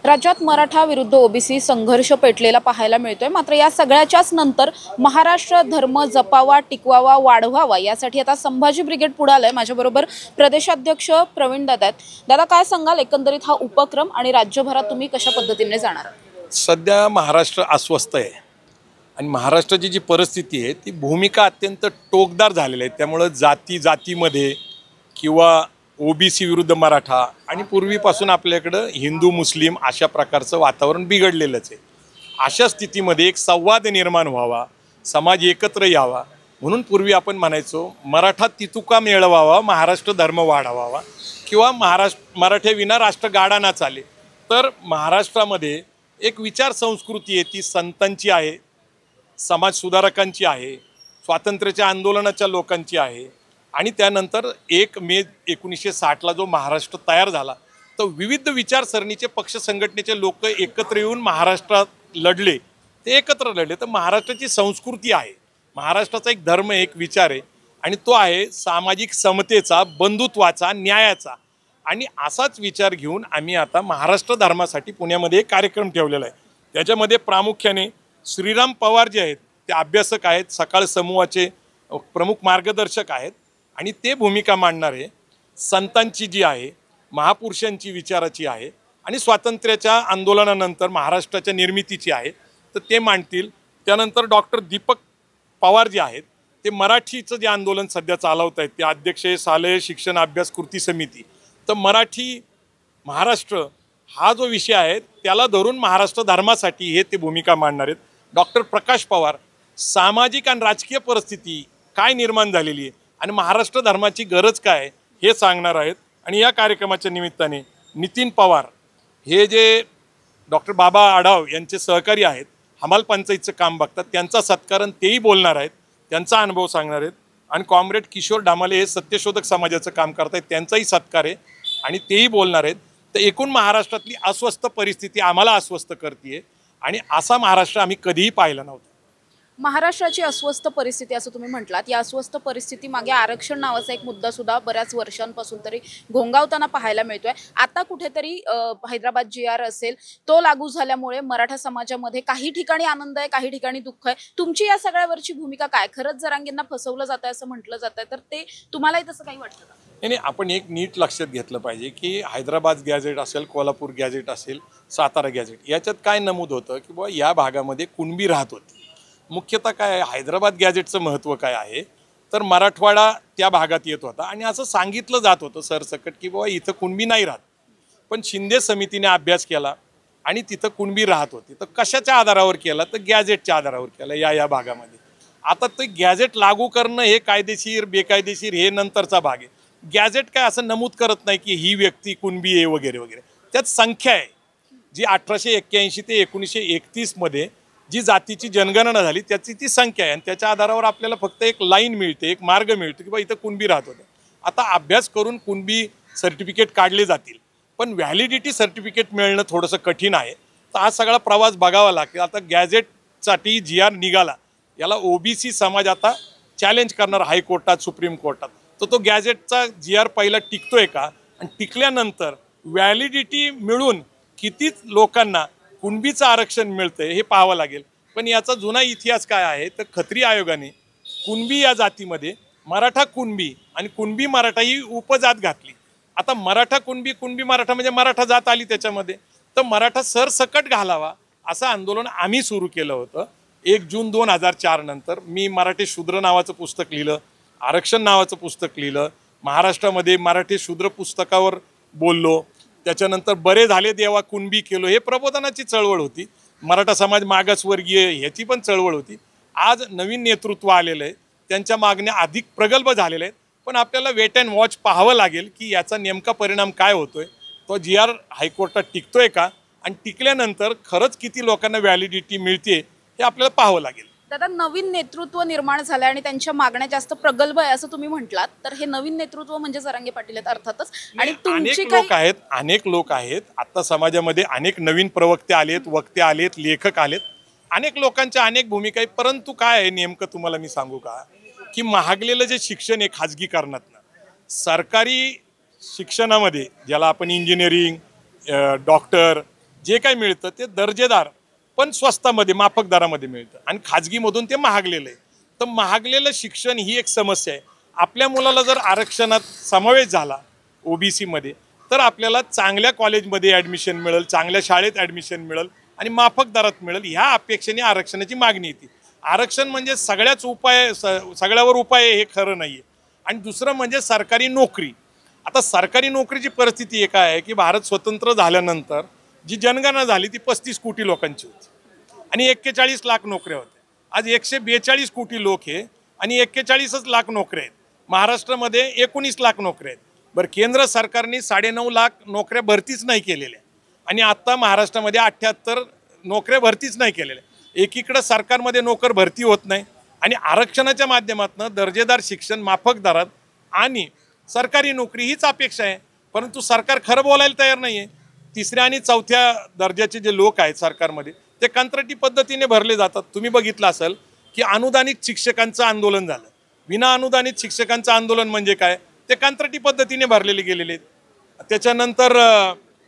राज्यात मराठा विरुद्ध ओबीसी संघर्ष पेटलेला पाहायला मिळतोय। मात्र या सगळ्याच्याच नंतर महाराष्ट्र धर्म जपावा, टिकवावा, वाढवावा यासाठी आता संभाजी ब्रिगेड पुढे आलंय। माझ्याबरोबर प्रदेशाध्यक्ष प्रवीण दादा आहेत। दादा, काय सांगाल एकंदरीत हा उपक्रम आणि राज्यभरात तुम्ही कशा पद्धतीने जाणार? सध्या महाराष्ट्र अस्वस्थ आहे आणि महाराष्ट्राची जी परिस्थिती आहे ती भूमिका अत्यंत टोकदार झालेली आहे। त्यामुळे जातीमध्ये किंवा ओबीसी विरुद्ध मराठा आणि पूर्वीपासून आपल्याकडे हिंदू मुस्लिम अशा प्रकारचं वातावरण बिघडलेलंच आहे। अशा स्थितीमध्ये एक संवाद निर्माण व्हावा, समाज एकत्र यावा म्हणून पूर्वी आपण म्हणायचो मराठा तितुका मिळवावा, महाराष्ट्र धर्म वाढवावा किंवा मराठ्याविना राष्ट्र गाडा ना चाले। तर महाराष्ट्रामध्ये एक विचार संस्कृती आहे, ती संतांची आहे, समाज सुधारकांची आहे, स्वातंत्र्याच्या आंदोलनाच्या लोकांची आहे। आणि त्यानंतर 1 मे 1960ला जो महाराष्ट्र तयार झाला तर विविध विचारसरणीचे पक्ष संघटनेचे लोक एकत्र येऊन महाराष्ट्रात लढले, ते एकत्र लढले। तर महाराष्ट्राची संस्कृती आहे, महाराष्ट्राचा एक धर्म, एक विचार आहे आणि तो आहे सामाजिक समतेचा, बंधुत्वाचा, न्यायाचा। आणि असाच विचार घेऊन आम्ही आता महाराष्ट्र धर्मासाठी पुण्यामध्ये एक कार्यक्रम ठेवलेला आहे। त्याच्यामध्ये प्रामुख्याने श्रीराम पवार जे आहेत ते अभ्यासक आहेत, सकाळ समूहाचे प्रमुख मार्गदर्शक आहेत आणि ते भूमिका मांडणारे संतांची जी आहे, महापुरुषांची विचाराची आहे आणि स्वातंत्र्याच्या आंदोलनानंतर महाराष्ट्राच्या निर्मितीची आहे तर ते मांडतील। त्यानंतर डॉक्टर दीपक पवार जे आहेत ते मराठीचं जे आंदोलन सध्या चालवत आहेत ते अध्यक्ष शालेय शिक्षण अभ्यास कृती समिती। तर मराठी महाराष्ट्र हा जो विषय आहे त्याला धरून महाराष्ट्र धर्मासाठी हे ते भूमिका मांडणार आहेत। डॉक्टर प्रकाश पवार सामाजिक आणि राजकीय परिस्थिती काय निर्माण झालेली आहे आणि महाराष्ट्र धर्माची गरज काय हे सांगणार आहेत। आणि या कार्यक्रमाच्या निमित्ताने नितीन पवार हे जे डॉक्टर बाबा आढाव यांचे सहकारी आहेत, हमाल पंचायतचं काम बघतात, त्यांचा सत्कार तेही बोलणार आहेत, त्यांचा अनुभव सांगणार आहेत। आणि कॉम्रेड किशोर ढामाले हे सत्यशोधक समाजाचं काम करतात, त्यांचाही सत्कार आहे आणि तेही बोलणार आहेत। तर एकूण महाराष्ट्रातली अस्वस्थ परिस्थिती आम्हाला अस्वस्थ करते आणि असा महाराष्ट्र आम्ही कधीही पाहिला नव्हता। महाराष्ट्राची अस्वस्थ परिस्थिती असं तुम्ही म्हटलात, या अस्वस्थ परिस्थिती मागे आरक्षण नावाचा एक मुद्दा सुद्धा बऱ्याच वर्षांपासून तरी घोंगावताना पाहायला मिळतोय। आता कुठेतरी हैदराबाद GR असेल तो लागू झाल्यामुळे मराठा समाजामध्ये काही ठिकाणी आनंद आहे, काही ठिकाणी दुःख आहे। तुमची या सगळ्यावरची भूमिका काय? खरंच जरांगेंना फसवलं जातंय असं म्हटलं जातंय, तर ते तुम्हालाही तसं काही वाटतं का? नाही, आपण एक नीट लक्षात घेतलं पाहिजे की हैदराबाद गॅझेट असेल, कोल्हापूर गॅझेट असेल, सातारा गॅझेट, याच्यात काय नमूद होतं की बाबा या भागामध्ये कुणबी राहत होती। मुख्यतः काय आहे, हैदराबाद गॅझेटचं महत्त्व काय आहे तर मराठवाडा त्या भागात येत होता आणि असं सांगितलं जात होतं सरसकट की बाबा इथं कुणबी नाही राहत। पण शिंदे समितीने अभ्यास केला आणि तिथं कुणबी राहत होती। तर कशाच्या आधारावर केला तर गॅझेटच्या आधारावर केला या भागामध्ये। आता ते गॅझेट लागू करणं हे कायदेशीर बेकायदेशीर हे नंतरचा भाग आहे। गॅझेट काय असं नमूद करत नाही की ही व्यक्ती कुणबी आहे वगैरे वगैरे, त्यात संख्या आहे जी 1881 ते 1931 मध्ये जी जातीची जनगणना झाली त्याची ती संख्या आहे आणि त्याच्या आधारावर आपल्याला फक्त एक लाईन मिळते, एक मार्ग मिळतो की बा इथं कुणबी राहत होते। आता अभ्यास करून कुणबी सर्टिफिकेट काढले जातील पण व्हॅलिडिटी सर्टिफिकेट मिळणं थोडंसं कठीण आहे। तर हा सगळा प्रवास बघावा लागेल। आता गॅझेटसाठी GR निघाला, याला ओबीसी समाज आता चॅलेंज करणार हायकोर्टात, सुप्रीम कोर्टात। तर तो गॅझेटचा GR पहिला टिकतोय का आणि टिकल्यानंतर व्हॅलिडिटी मिळून किती लोकांना कुणबीचं आरक्षण मिळतंय हे पाहावं लागेल। पण याचा जुना इतिहास काय आहे तर खत्री आयोगाने कुणबी या जातीमध्ये मराठा कुणबी आणि कुणबी मराठा ही उपजात घातली। आता मराठा कुणबी, कुणबी मराठा म्हणजे मराठा जात आली त्याच्यामध्ये, तर मराठा सरसकट घालावा असं आंदोलन आम्ही सुरू केलं होतं। 1 जून 2004 नंतर मी मराठी शूद्र नावाचं पुस्तक लिहिलं, आरक्षण नावाचं पुस्तक लिहिलं, महाराष्ट्रामध्ये मराठी शूद्र पुस्तकावर बोललो, त्याच्यानंतर बरे झाले देवा कुणबी केलो हे प्रबोधनाची चळवळ होती। मराठा समाज मागासवर्गीय ह्याची पण चळवळ होती। आज नवीन नेतृत्व आलेलं आहे, त्यांच्या मागण्या अधिक प्रगल्भ झालेल्या आहेत, पण आपल्याला वेट अँड वॉच पाहावं लागेल की याचा नेमका परिणाम काय होतोय, तो GR हायकोर्टात टिकतोय का आणि टिकल्यानंतर खरंच किती लोकांना व्हॅलिडिटी मिळते हे आपल्याला पाहावं लागेल। दादा, नवीन नेतृत्व निर्माण झालं आणि त्यांच्या मागण्या जास्त प्रगल्भ आहे असं तुम्ही म्हटलात, तर हे नवीन नेतृत्व म्हणजे जरांगे पाटील आहेत अर्थातच। आणि अनेक लोक आहेत आता समाजामध्ये, अनेक नवीन प्रवक्ते आलेत, वक्ते आलेत, लेखक आलेत, अनेक लोकांच्या अनेक भूमिका आहेत। परंतु काय आहे नेमकं तुम्हाला मी सांगू का की महागलेलं जे शिक्षण आहे खाजगीकरणातनं, सरकारी शिक्षणामध्ये ज्याला आपण इंजिनिअरिंग, डॉक्टर, जे काही मिळतं ते दर्जेदार पण स्वस्तामध्ये माफक दरामध्ये मिळतं आणि खाजगीमधून ते महागलेलं आहे. तर महागलेलं शिक्षण ही एक समस्या आहे. आपल्या मुलाला जर आरक्षणात समावेश झाला ओबीसीमध्ये तर आपल्याला चांगल्या कॉलेजमध्ये ॲडमिशन मिळेल, चांगल्या शाळेत ॲडमिशन मिळेल आणि माफक दरात मिळेल. ह्या अपेक्षेने आरक्षणाची मागणी येते. आरक्षण म्हणजे सगळ्यावर उपाय हे खरं नाही आहे. आणि दुसरं म्हणजे सरकारी नोकरी. आता सरकारी नोकरीची परिस्थिती एक आहे की भारत स्वतंत्र झाल्यानंतर जी जनगणना झाली ती 35 कोटी लोकांची होती आणि 41 लाख नोकऱ्या होत्या. आज 142 कोटी लोक आहे आणि 41 लाख नोकऱ्या आहेत. महाराष्ट्रामध्ये 19 लाख नोकऱ्या आहेत. बरं, केंद्र सरकारने 9.5 लाख नोकऱ्या भरतीच नाही केलेल्या आणि आता महाराष्ट्रामध्ये 78 नोकऱ्या भरतीच नाही केलेल्या. एकीकडे सरकारमध्ये नोकर भरती होत नाही आणि आरक्षणाच्या माध्यमातून दर्जेदार शिक्षण माफक दरात आणि सरकारी नोकरी हीच अपेक्षा आहे. परंतु सरकार खरं बोलायला तयार नाही आहे. 3ऱ्या आणि 4थ्या दर्जाचे जे लोक आहेत सरकारमध्ये ते कंत्राटी पद्धतीने भरले जातात. तुम्ही बघितलं असेल की अनुदानित शिक्षकांचं आंदोलन झालं. विना अनुदानित शिक्षकांचं आंदोलन म्हणजे काय, ते कंत्राटी पद्धतीने भरलेले गेलेले आहेत. त्याच्यानंतर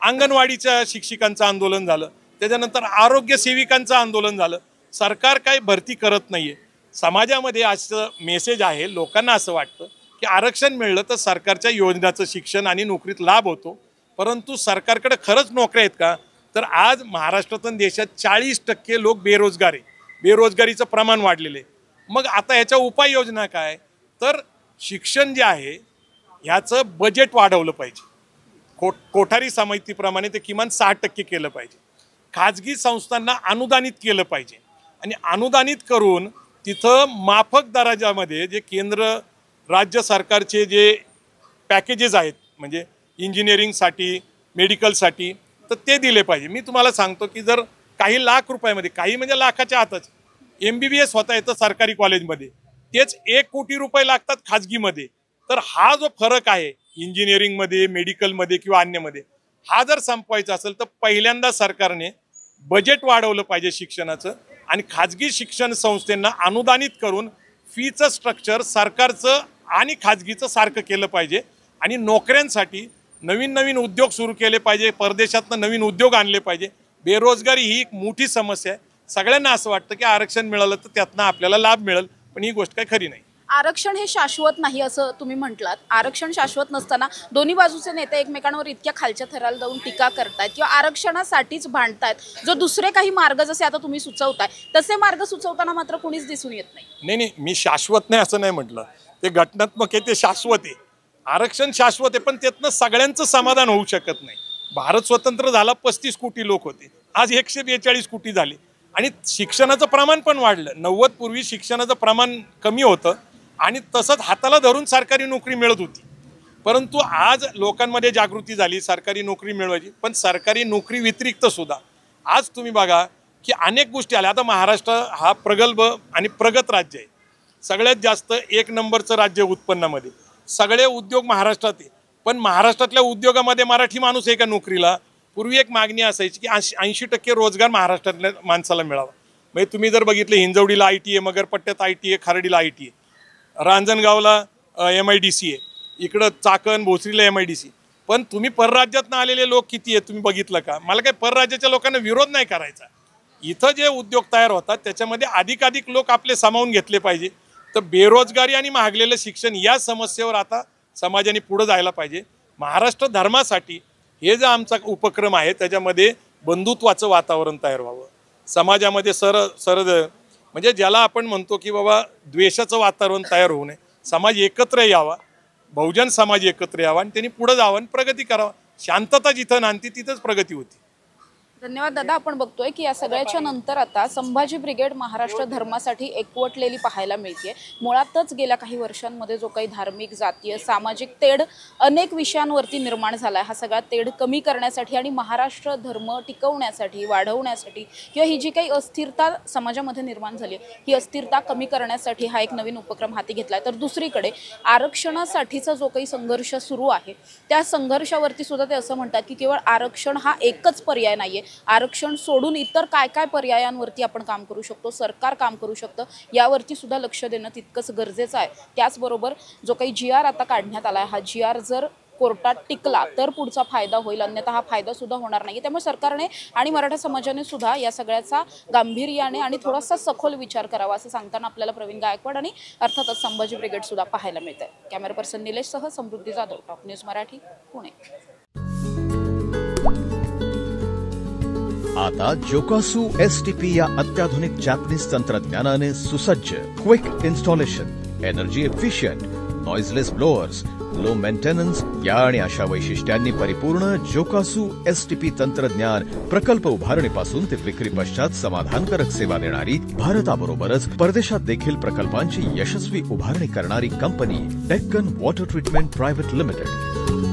अंगणवाडीच्या शिक्षकांचं आंदोलन झालं. त्याच्यानंतर आरोग्य सेविकांचं आंदोलन झालं. सरकार काही भरती करत नाही आहे. समाजामध्ये असं मेसेज आहे, लोकांना असं वाटतं की आरक्षण मिळलं तर सरकारच्या योजनाचं शिक्षण आणि नोकरीत लाभ होतो. परंतु सरकारकडे खरंच नोकऱ्या आहेत का, तर आज महाराष्ट्रातून देशात 40% लोक बेरोजगार आहे. बेरोजगारीचं प्रमाण वाढलेलं आहे. मग आता ह्याच्या उपाययोजना काय, तर शिक्षण जे आहे ह्याचं बजेट वाढवलं पाहिजे. कोठारी समितीप्रमाणे ते किमान 6% केलं पाहिजे. खाजगी संस्थांना अनुदानित केलं पाहिजे आणि अनुदानित करून तिथं माफक दराजामध्ये जे केंद्र राज्य सरकारचे जे पॅकेजेस आहेत म्हणजे इंजिनिअरिंगसाठी मेडिकलसाठी तर ते दिले पाहिजे. मी तुम्हाला सांगतो की जर काही लाख रुपयामध्ये, काही म्हणजे लाखाच्या आतच MBBS होता येतं सरकारी कॉलेजमध्ये, तेच 1 कोटी रुपये लागतात खाजगीमध्ये. तर हा जो फरक आहे इंजिनिअरिंगमध्ये मेडिकलमध्ये किंवा अन्यमध्ये, हा जर संपवायचा असेल तर पहिल्यांदा सरकारने बजेट वाढवलं पाहिजे शिक्षणाचं आणि खाजगी शिक्षण संस्थांना अनुदानित करून फीचं स्ट्रक्चर सरकारचं आणि खाजगीचं सारखं केलं पाहिजे आणि नोकऱ्यांसाठी नवीन नवीन उद्योग सुरू केले पाहिजे. परदेशातनं नवीन उद्योग आणले पाहिजे. बेरोजगारी ही एक मोठी समस्या आहे. सगळ्यांना असं वाटतं की आरक्षण मिळालं तर त्यातनं आपल्याला लाभ मिळेल, पण ही गोष्ट काही खरी नाही. आरक्षण हे शाश्वत नाही असं तुम्ही म्हटलात. आरक्षण शाश्वत नसताना दोन्ही बाजूचे नेते एकमेकांवर इतक्या खालच्या थराला जाऊन टीका करतायत किंवा आरक्षणासाठीच भांडतायत. जो दुसरे काही मार्ग जसे आता तुम्ही सुचवताय तसे मार्ग सुचवताना मात्र कोणीच दिसून येत नाही. नाही, मी शाश्वत नाही असं नाही म्हटलं. ते घटनात्मक आहे, ते शाश्वत आहे. आरक्षण शाश्वत आहे पण त्यातनं सगळ्यांचं समाधान होऊ शकत नाही. भारत स्वतंत्र झाला 35 कोटी लोक होते, आज 142 कोटी झाले आणि शिक्षणाचं प्रमाण पण वाढलं. 90 पूर्वी शिक्षणाचं प्रमाण कमी होतं आणि तसंच हाताला धरून सरकारी नोकरी मिळत होती. परंतु आज लोकांमध्ये जागृती झाली सरकारी नोकरी मिळवायची. पण सरकारी नोकरी व्यतिरिक्त सुद्धा आज तुम्ही बघा की अनेक गोष्टी आल्या. आता महाराष्ट्र हा प्रगल्भ आणि प्रगत राज्य आहे. सगळ्यात जास्त 1 नंबरचं राज्य उत्पन्नामध्ये. सगळे उद्योग महाराष्ट्रात आहे. पण महाराष्ट्रातल्या उद्योगामध्ये मराठी माणूस आहे का नोकरीला? पूर्वी एक मागणी असायची की 80% रोजगार महाराष्ट्रातल्या माणसाला मिळावा. म्हणजे तुम्ही जर बघितलं हिंजवडीला IT आहे, मगरपट्ट्यात IT आहे, खर्डीला IT आहे, रांजणगावला MIDC आहे, इकडं चाकण भोसरीला MIDC. पण तुम्ही परराज्यातनं आलेले लोक किती आहेत तुम्ही बघितलं का? मला काही परराज्याच्या लोकांना विरोध नाही करायचा. इथं जे उद्योग तयार होतात त्याच्यामध्ये अधिकाधिक लोक आपले सामावून घेतले पाहिजे. तर बेरोजगारी आणि महागलेलं शिक्षण या समस्येवर आता समाजाने पुढे जायला पाहिजे. महाराष्ट्र धर्मासाठी हे जे आमचा उपक्रम आहे त्याच्यामध्ये बंधुत्वाचं वातावरण तयार व्हावं. समाजामध्ये म्हणजे ज्याला आपण म्हणतो की बाबा द्वेषाचं वातावरण तयार होऊ नये. समाज एकत्र यावा, बहुजन समाज एकत्र यावा आणि त्यांनी पुढे जावं आणि प्रगती करावा. शांतता जिथं नांदते तिथंच प्रगती होती. धन्यवाद दादा. आपण बघतोय की या सगळ्याच्या नंतर आता संभाजी ब्रिगेड महाराष्ट्र धर्मासाठी एकवटलेली पाहायला मिळते. मुळातच गेल्या काही वर्षांमध्ये जो काही धार्मिक जातीय सामाजिक तेढ अनेक विषयांवरती निर्माण झाला, हा सगळा तेढ कमी करण्यासाठी आणि महाराष्ट्र धर्म टिकवण्यासाठी वाढवण्यासाठी किंवा ही जी काही अस्थिरता समाजामध्ये निर्माण झाली ही अस्थिरता कमी करण्यासाठी हा एक नवीन उपक्रम हाती घेतला आहे. तर दुसरीकडे आरक्षणासाठीचा जो काही संघर्ष सुरू आहे त्या संघर्षावरती सुद्धा ते असं म्हणतात की केवळ आरक्षण हा एकच पर्याय नाहीये. आरक्षण सोडून इतर काय काय पर्यायांवरती आपण काम करू शकतो, सरकार काम करू शकतं, यावरती सुद्धा लक्ष देणं तितकंच गरजेचं आहे. त्याचबरोबर जो काही GR आता काढण्यात आला आहे, हा GR जर कोर्टात टिकला तर पुढचा फायदा होईल, अन्यथा हा फायदा सुद्धा होणार नाही. त्यामुळे सरकारने आणि मराठा समाजाने सुद्धा या सगळ्याचा गांभीर्याने आणि थोडासा सखोल विचार करावा असं सांगताना आपल्याला प्रवीण गायकवाड आणि अर्थातच संभाजी ब्रिगेड सुद्धा पाहायला मिळत आहे. कॅमेरा पर्सन निलेशसह समृद्धी जाधव, टॉप न्यूज मराठी, पुणे. आता जोकासू STP या अत्याधुनिक जॅपनीज तंत्रज्ञानाने सुसज्ज, quick installation, energy efficient, noiseless blowers, low maintenance या आणि अशा वैशिष्ट्यांनी परिपूर्ण जोकासू STP तंत्रज्ञान प्रकल्प उभारणीपासून ते विक्री पश्चात समाधानकारक सेवा देणारी, भारताबरोबरच परदेशात देखील प्रकल्पांची यशस्वी उभारणी करणारी company Deccan water treatment private limited.